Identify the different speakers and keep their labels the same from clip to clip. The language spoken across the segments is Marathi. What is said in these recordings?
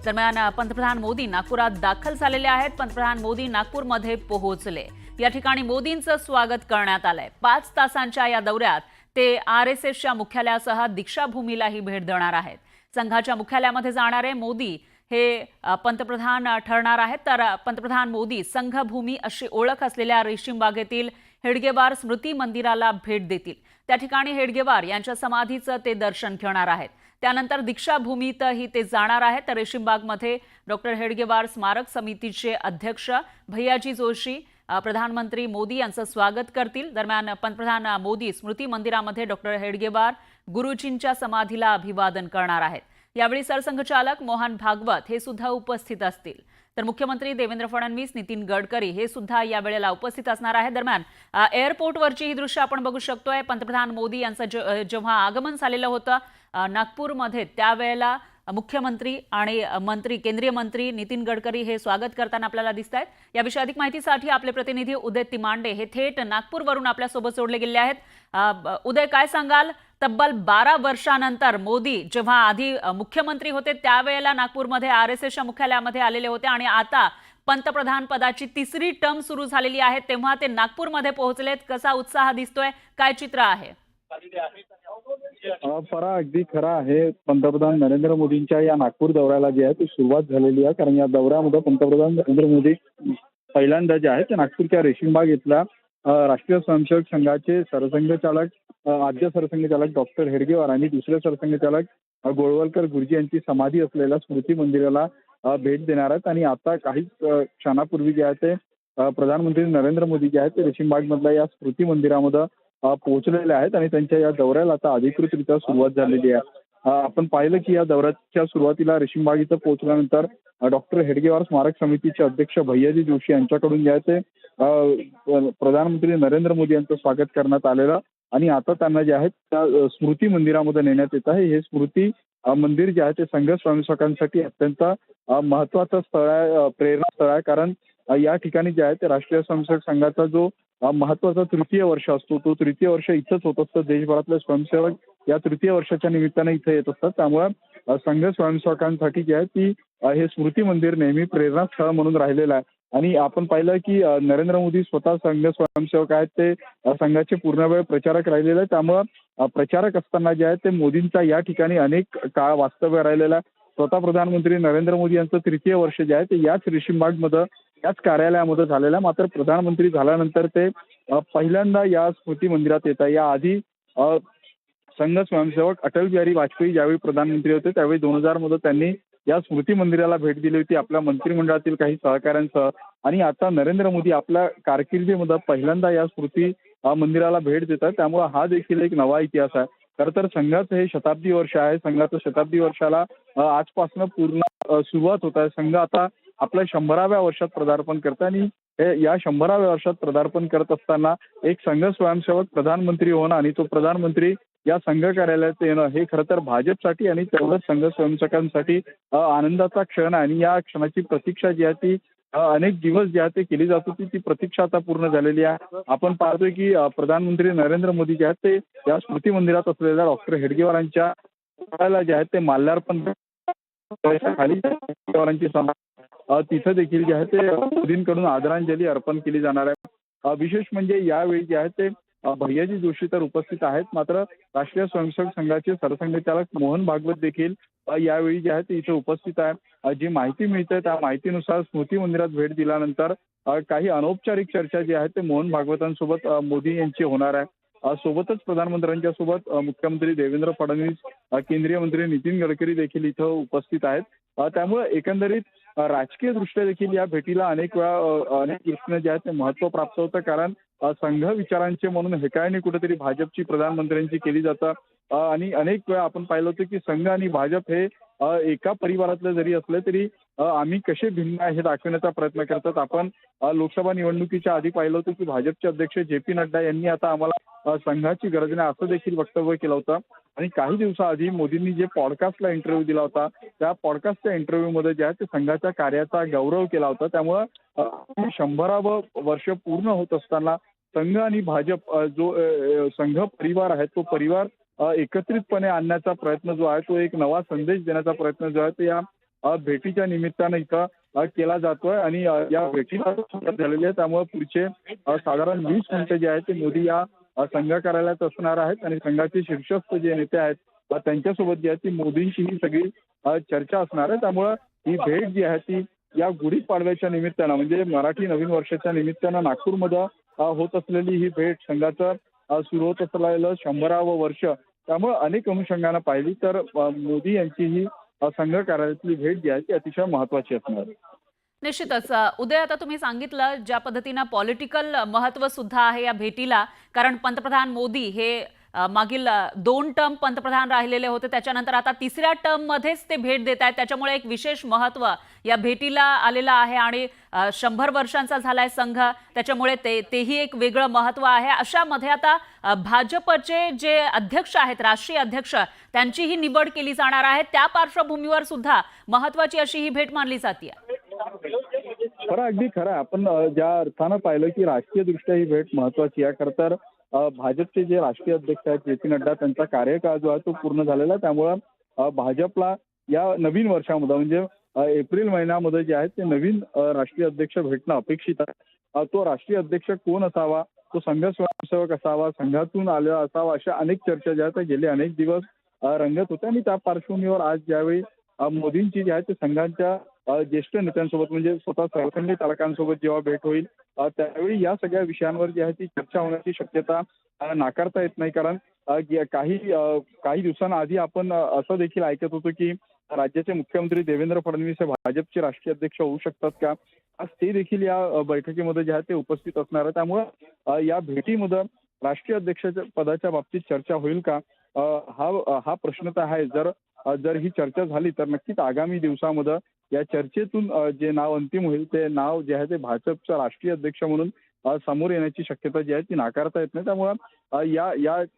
Speaker 1: दरम्यान पंतप्रधान मोदी नागपुरात दाखल झालेले आहेत। पंतप्रधान मोदी नागपूरमध्ये पोहोचले। या ठिकाणी मोदींचं स्वागत करण्यात आलंय। 5 तासांच्या या दौऱ्यात ते आरएसएसच्या मुख्यालयासह दीक्षाभूमीलाही भेट देणार आहेत। संघाच्या मुख्यालयामध्ये जाणारे मोदी हे पंतप्रधान ठरणार आहेत। तर पंतप्रधान मोदी संघभूमी अशी ओळख असलेल्या रेशीम बागेतील हेडगेवार स्मृती मंदिराला भेट देतील। त्या ठिकाणी हेडगेवार यांच्या समाधीचं ते दर्शन घेणार आहेत। त्यानंतर दीक्षाभूमीतही ते जाणार आहेत। तर रेशीमबागमध्ये डॉक्टर हेडगेवार स्मारक समितीचे अध्यक्ष भैयाजी जोशी प्रधानमंत्री मोदी यांचं स्वागत करतील। दरम्यान पंतप्रधान मोदी स्मृती मंदिरामध्ये डॉक्टर हेडगेवार गुरुजींच्या समाधीला अभिवादन करणार आहेत। यावेळी सरसंघचालक मोहन भागवत हे सुद्धा उपस्थित असतील। तर मुख्यमंत्री देवेंद्र फडणवीस, नितीन गडकरी हे सुद्धा या वेळेला उपस्थित असणार आहेत। दरम्यान एअरपोर्टवरची ही दृश्य आपण बघू शकतोय। पंतप्रधान मोदी यांचं जेव्हा आगमन झालेलं होतं नागपूरमध्ये, त्यावेळेला मुख्यमंत्री आणि केंद्रीय मंत्री नितीन गडकरी हे स्वागत करताना आपल्याला दिसत आहेत। याविषयी अधिक माहितीसाठी आपले प्रतिनिधी उदय तिमांडे हे थेट नागपूरवरून आपल्यासोबत जोडले गेले आहेत। उदय, काय सांगाल? तब्बल 12 वर्षांनंतर मोदी जेव्हा आधी मुख्यमंत्री होते त्यावेळेला नागपूरमध्ये आरएसएसच्या मुख्यालयामध्ये आलेले होते आणि आता पंतप्रधान पदाची 3री टर्म सुरू झालेली आहे, तेव्हा ते नागपूरमध्ये पोहोचलेत। कसा उत्साह दिसतोय? काय चित्र आहे?
Speaker 2: परा अगदी खरा आहे। पंतप्रधान नरेंद्र मोदींच्या या नागपूर दौऱ्याला जी आहे ती सुरुवात झालेली आहे। कारण या दौऱ्यामध्ये पंतप्रधान नरेंद्र मोदी पहिल्यांदा जे आहे ते नागपूरच्या रेशीमबाग इथल्या राष्ट्रीय स्वयंसेवक संघाचे सरसंघचालक आद्य सरसंघचालक डॉक्टर हेडगेवार आणि दुसरे सरसंघचालक गोळवलकर गुरुजी यांची समाधी असलेल्या स्मृती मंदिराला भेट देणार आहेत। आणि आता काही क्षणापूर्वी जे आहे ते प्रधानमंत्री नरेंद्र मोदी जे आहेत ते रेशीमबाग मधल्या या स्मृती मंदिरामध्ये पोहोचलेले आहेत आणि त्यांच्या या दौऱ्याला आता अधिकृतरित्या सुरुवात झालेली आहे। आपण पाहिलं की या दौऱ्याच्या सुरुवातीला रेशीमबाग इथं पोहोचल्यानंतर डॉक्टर हेडगेवार स्मारक समितीचे अध्यक्ष भैयाजी जोशी यांच्याकडून जे आहे ते प्रधानमंत्री नरेंद्र मोदी यांचं स्वागत करण्यात आलेलं आणि आता त्यांना जे आहे त्या स्मृती मंदिरामध्ये नेण्यात येत आहे। हे स्मृती मंदिर जे आहे ते संघ स्वयंसेवकांसाठी अत्यंत महत्वाचं स्थळ आहे, प्रेरणा स्थळ आहे। कारण या ठिकाणी जे आहे ते राष्ट्रीय स्वयंसेवक संघाचा जो महत्वाचा 3य वर्ष असतो तो 3य वर्ष इथंच होत असतं। देशभरातले स्वयंसेवक या 3य वर्षाच्या निमित्ताने इथे येत असतात। त्यामुळे संघ स्वयंसेवकांसाठी जे आहे ती हे स्मृती मंदिर नेहमी प्रेरणा स्थळ म्हणून राहिलेलं आहे। आणि आपण पाहिलं की नरेंद्र मोदी स्वतः संघ स्वयंसेवक आहेत, ते संघाचे पूर्ण वेळ प्रचारक राहिलेले आहेत। त्यामुळे प्रचारक असताना जे आहे ते मोदींचा या ठिकाणी अनेक काळ वास्तव्य राहिलेला आहे। स्वतः प्रधानमंत्री नरेंद्र मोदी यांचं 3य वर्ष जे आहे ते याच रेशीमबागमध्ये याच कार्यालयामध्ये झालेलं आहे। मात्र प्रधानमंत्री झाल्यानंतर ते पहिल्यांदा या स्मृती मंदिरात येत आहे। या आधी संघ स्वयंसेवक अटल बिहारी वाजपेयी ज्यावेळी प्रधानमंत्री होते त्यावेळी 2000 मध्ये त्यांनी या स्मृती मंदिराला भेट दिली होती आपल्या मंत्रिमंडळातील काही सहकाऱ्यांसह। आणि आता नरेंद्र मोदी आपल्या कारकिर्दीमध्ये पहिल्यांदा या स्मृती मंदिराला भेट देतात। त्यामुळे हा देखील एक नवा इतिहास आहे। खरं तर संघाचं हे शताब्दी वर्ष आहे। संघाचं शताब्दी वर्षाला आजपासून पूर्ण सुरुवात होत आहे। संघ आता आपल्या 100व्या वर्षात पदार्पण करतं आणि या 100व्या वर्षात पदार्पण करत असताना एक संघ स्वयंसेवक प्रधानमंत्री होणं आणि तो प्रधानमंत्री या संघ कार्यालयात येणं हे खरं तर भाजपसाठी आणि तेवढंच संघ स्वयंसेवकांसाठी आनंदाचा क्षण आहे। आणि या क्षणाची प्रतीक्षा जी आहे ती अनेक दिवस जी आहे ते केली जात होती, ती प्रतीक्षा आता पूर्ण झालेली आहे। आपण पाहतोय की प्रधानमंत्री नरेंद्र मोदी जे आहेत ते या स्मृती मंदिरात असलेल्या डॉक्टर हेडगेवारांच्या पुतळ्याला जे आहे ते माल्यार्पण खाली तिथं देखील जे आहे ते मोदींकडून आदरांजली अर्पण केली जाणार आहे। विशेष म्हणजे यावेळी जे आहे ते भैयाजी जोशी तर उपस्थित आहेत, मात्र राष्ट्रीय स्वयंसेवक संघाचे सरसंघचालक मोहन भागवत देखील यावेळी जे आहे ते इथे उपस्थित आहे। जी माहिती मिळते त्या माहितीनुसार स्मृती मंदिरात भेट दिल्यानंतर काही अनौपचारिक चर्चा जी आहे ते मोहन भागवतांसोबत मोदी यांची होणार आहे। सोबतच प्रधानमंत्र्यांच्या सोबत मुख्यमंत्री देवेंद्र फडणवीस, केंद्रीय मंत्री नितीन गडकरी देखील इथं उपस्थित आहेत। त्यामुळे एकंदरीत राजकीय दृष्ट्या देखील या भेटीला अनेक दृष्टीने जे आहे ते महत्व प्राप्त होतं। कारण संघ विचारांचे म्हणून हेकाळणी कुठेतरी भाजपची प्रधानमंत्र्यांची केली जातं आणि अनेक वेळा आपण पाहिलं होतं की संघ आणि भाजप हे एका परिवारातले जरी असले तरी आम्ही कसे भिन्न आहे हे दाखवण्याचा प्रयत्न करतात। आपण लोकसभा निवडणुकीच्या आधी पाहिलं होतं की भाजपचे अध्यक्ष जे.पी. नड्डा यांनी आता आम्हाला संघाची गरज नाही असं देखील वक्तव्य केलं होतं। आणि काही दिवसाआधी मोदींनी जे पॉडकास्टला इंटरव्ह्यू दिला होता त्या पॉडकास्टच्या इंटरव्ह्यूमध्ये जे आहे ते संघाच्या कार्याचा गौरव केला होता। त्यामुळं 100वं वर्ष पूर्ण होत असताना संघ आणि भाजप जो संघ परिवार आहे तो परिवार एकत्रितपणे आणण्याचा प्रयत्न जो आहे तो एक नवा संदेश देण्याचा प्रयत्न जो आहे तो या भेटीच्या निमित्तानं इथं केला जातोय आणि या भेटीला सुरुवात झालेली आहे. त्यामुळे पुढचे साधारण 20 मिनिटं जे आहेत ते मोदी या संघ कार्यालयात असणार आहेत आणि संघाचे शीर्षस्थ जे नेते आहेत त्यांच्यासोबत जी आहे ती मोदींची ही सगळी चर्चा असणार आहे. त्यामुळं ही भेट जी आहे ती या गुढीपाडव्याच्या निमित्तानं म्हणजे मराठी नवीन वर्षाच्या निमित्तानं नागपूरमध्ये होत असलेली ही भेट संघाचं सुरू होत असलेलं 100वे वर्ष त्यामुळे अनेक अनुषंगानं पाहिली तर मोदी यांची ही संघ कार्यालयातली भेट जी आहे ती अतिशय महत्वाची असणार आहे.
Speaker 1: निश्चितच उदय, आता तुम्ही सांगितलं ज्या पद्धतीनं पॉलिटिकल महत्व सुद्धा आहे या भेटीला, कारण पंतप्रधान मोदी हे मागील 2 टर्म पंतप्रधान राहिलेले होते, त्याच्यानंतर आता 3ऱ्या टर्म मध्येच ते भेट देत आहेत, त्याच्यामुळे एक विशेष महत्व या भेटीला आलेलं आहे आणि 100 वर्षांचा झालाय संघ, त्याच्यामुळे तेही एक वेगळं महत्व आहे. अशामध्ये आता भाजपचे जे अध्यक्ष आहेत, राष्ट्रीय अध्यक्ष, त्यांचीही निवड केली जाणार आहे. त्या पार्श्वभूमीवर सुद्धा महत्वाची अशी ही भेट मानली जाते.
Speaker 2: खरं, अगदी खरं. आपण ज्या अर्थानं पाहिलं की राजकीय दृष्ट्या ही भेट महत्वाची आहे. खरं तर भाजपचे जे राष्ट्रीय अध्यक्ष आहेत जे पी नड्डा त्यांचा कार्यकाळ जो आहे तो पूर्ण झालेला आहे. त्यामुळं भाजपला या नवीन वर्षामध्ये म्हणजे एप्रिल महिन्यामध्ये जे आहे ते नवीन राष्ट्रीय अध्यक्ष भेटणं अपेक्षित आहे. तो राष्ट्रीय अध्यक्ष कोण असावा, तो संघ स्वयंसेवक असावा, संघातून आलेला असावा, अशा अनेक चर्चा ज्या आहेत गेले अनेक दिवस रंगत होत्या आणि त्या पार्श्वभूमीवर आज ज्यावेळी मोदींची जी आहे ते संघांच्या ज्येष्ठ नेत्यांसोबत म्हणजे स्वतः सरसंघ चालकांसोबत जेव्हा भेट होईल त्यावेळी या सगळ्या विषयांवर जी आहे ती चर्चा होण्याची शक्यता नाकारता येत नाही. कारण काही दिवसांआधी आपण असं देखील ऐकत होतो की राज्याचे मुख्यमंत्री देवेंद्र फडणवीस हे भाजपचे राष्ट्रीय अध्यक्ष होऊ शकतात का, आज ते देखील या बैठकीमध्ये जे आहे ते उपस्थित असणार आहे. त्यामुळे या भेटीमध्ये राष्ट्रीय अध्यक्षाच्या पदाच्या बाबतीत चर्चा होईल का, हा प्रश्न तर आहे. जर ही चर्चा झाली तर नक्कीच आगामी दिवसामध्ये या चर्चेतून जे नाव अंतिम होईल ते नाव जे आहे ते भाजपचा राष्ट्रीय अध्यक्ष म्हणून समोर येण्याची शक्यता जी आहे ती नाकारता येत नाही. त्यामुळे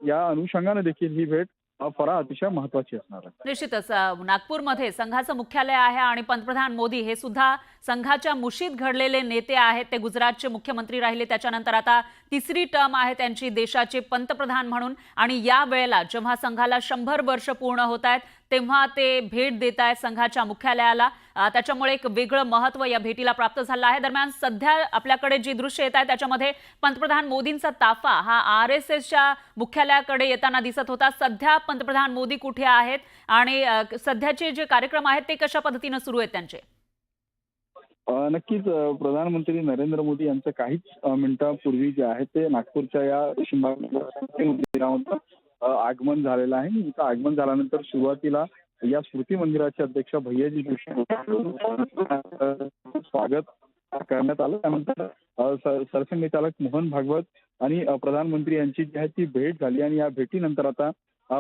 Speaker 2: या अनुषंगाने देखील ही भेट फार अतिशय महत्वाची असणार आहे.
Speaker 1: निश्चितच नागपूरमध्ये संघाचं मुख्यालय आहे आणि पंतप्रधान मोदी हे सुद्धा संघाच्या मुशीत घडलेले नेते आहेत. ते गुजरातचे मुख्यमंत्री राहिले, त्याच्यानंतर आता 3री टर्म आहे त्यांची देशाचे पंतप्रधान म्हणून आणि या वेळेला जेव्हा संघाला 100 वर्ष पूर्ण होत आहेत तेव्हा ते भेट देत आहेत संघाच्या मुख्यालयाला. त्याच्यामुळे एक वेगळं महत्व या भेटीला प्राप्त झालं आहे. दरम्यान सध्या आपल्याकडे जी दृश्य येत आहे त्याच्यामध्ये पंतप्रधान मोदींचा ताफा हा RSSच्या मुख्यालयाकडे येताना दिसत होता. सध्या पंतप्रधान मोदी कुठे आहेत आणि सध्याचे जे कार्यक्रम आहेत ते कशा पद्धतीने सुरू आहेत त्यांचे?
Speaker 2: नक्कीच प्रधानमंत्री नरेंद्र मोदी यांचं काहीच मिनिटांपूर्वी जे आहे ते नागपूरच्या या रेशीमबाग मंदिरामध्ये आगमन झालेलं आहे. इथं आगमन झाल्यानंतर सुरुवातीला या स्मृती मंदिराचे अध्यक्ष भैयाजी जोशी स्वागत करण्यात आलं. त्यानंतर सरसंघचालक मोहन भागवत आणि प्रधानमंत्री यांची जी आहे ती भेट झाली आणि या भेटीनंतर आता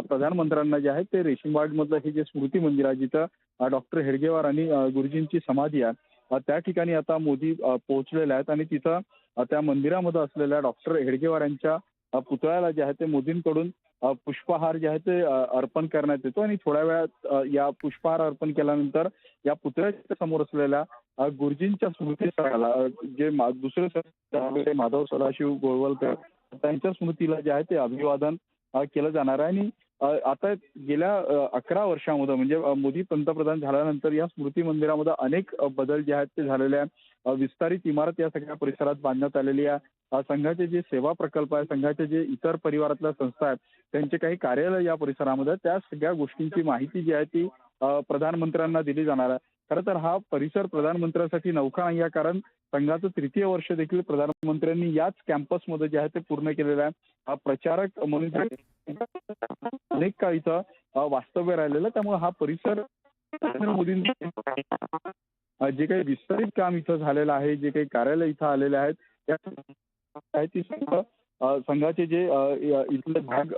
Speaker 2: प्रधानमंत्र्यांना जे आहे ते रेशीमबाग मधलं हे जे स्मृती मंदिर आहे जिथं डॉक्टर हेडगेवार आणि गुरुजींची समाधी आहे त्या ठिकाणी आता मोदी पोहोचलेले आहेत आणि तिथं त्या मंदिरामध्ये असलेल्या डॉक्टर हेडगेवार यांच्या पुतळ्याला जे आहे ते मोदींकडून पुष्पहार जे आहे ते अर्पण करण्यात येतो आणि थोड्या वेळात या पुष्पहार अर्पण केल्यानंतर या पुतळ्याच्या समोर असलेल्या गुरुजींच्या स्मृतीस्थळाला जे दुसरे माधव सदाशिव गोळवलकर त्यांच्या स्मृतीला जे आहे ते अभिवादन केलं जाणार आहे. आणि आता गेल्या 11 वर्षामध्ये म्हणजे मोदी पंतप्रधान झाल्यानंतर या स्मृती मंदिरामध्ये अनेक बदल जे आहेत ते झालेले आहेत. विस्तारित इमारत या सगळ्या परिसरात बांधण्यात आलेली आहे. संघाचे जे सेवा प्रकल्प आहे, संघाचे जे इतर परिवारातल्या संस्था आहेत त्यांचे काही कार्यालय या परिसरामध्ये त्या सगळ्या गोष्टींची माहिती जी आहे ती प्रधानमंत्र्यांना दिली जाणार आहे. खरं तर हा परिसर प्रधानमंत्र्यांसाठी नौका नाही आहे, कारण संघाचं 3य वर्ष देखील प्रधानमंत्र्यांनी याच कॅम्पसमध्ये जे आहे ते पूर्ण केलेलं आहे. प्रचारक म्हणून अनेक काळ इथं वास्तव्य राहिलेलं, त्यामुळे हा परिसर मोदींनी जे काही विस्तारित काम इथं झालेलं आहे, जे काही कार्यालय इथं आलेले आहेत त्या संघाचे जे इथले भाग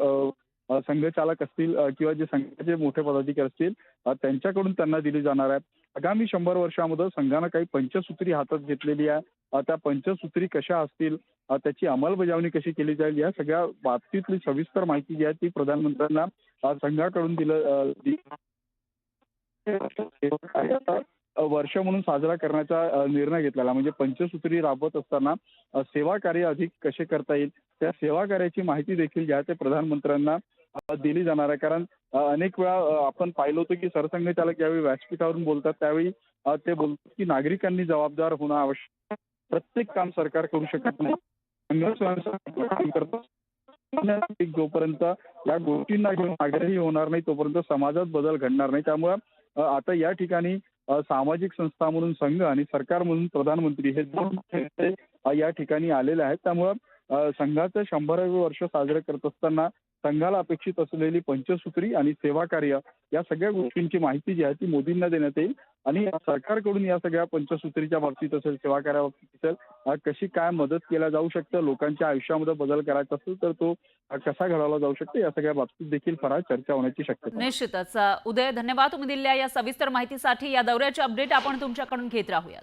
Speaker 2: संघचालक असतील किंवा जे संघाचे मोठे पदाधिकारी असतील त्यांच्याकडून त्यांना दिली जाणार आहे. आगामी 100 वर्षामध्ये संघानं काही पंचसूत्री हातात घेतलेली आहे. त्या पंचसूत्री कशा असतील, त्याची अंमलबजावणी कशी केली जाईल, या सगळ्या बाबतीतली सविस्तर माहिती जी आहे ती प्रधानमंत्र्यांना संघाकडून वर्ष म्हणून साजरा करण्याचा निर्णय घेतलेला. म्हणजे पंचसूत्री राबवत असताना सेवा कार्य अधिक कसे करता येईल त्या सेवा कार्याची माहिती देखील जी आहे ते प्रधानमंत्र्यांना दिली जाणार आहे. कारण अनेक वेळा आपण पाहिलं होतं की सरसंघचालक ज्यावेळी व्यासपीठावरून बोलतात त्यावेळी ते बोलतात की नागरिकांनी जबाबदार होणं आवश्यक आहे. प्रत्येक काम सरकार करू शकत नाही. संघ स्वयंसेवक काम करतात. जोपर्यंत या गोष्टींना घेऊन आग्रही होणार नाही तोपर्यंत समाजात बदल घडणार नाही. त्यामुळे आता या ठिकाणी सामाजिक संस्था म्हणून संघ आणि सरकार म्हणून प्रधानमंत्री हे दोन नेते, या ठिकाणी आलेले आहेत. त्यामुळं संघाचं 100वे वर्ष साजरे करत असताना संघाला अपेक्षित असलेली पंचसूत्री आणि सेवा कार्य या सगळ्या गोष्टींची माहिती जी आहे ती मोदींना देण्यात येईल आणि सरकारकडून या सगळ्या पंचसूत्रीच्या बाबतीत असेल, सेवा कार्याबाबतीत असेल, कशी काय मदत केल्या जाऊ शकतं, लोकांच्या आयुष्यामध्ये बदल करायचा असेल तर तो कसा घडवला जाऊ शकतो या सगळ्या बाबतीत देखील फार चर्चा होण्याची शक्यता आहे.
Speaker 1: निश्चितच उदय, धन्यवाद तुम्ही दिलेल्या या सविस्तर माहितीसाठी. या दौऱ्याचे अपडेट आपण तुमच्याकडून घेत राहूयात.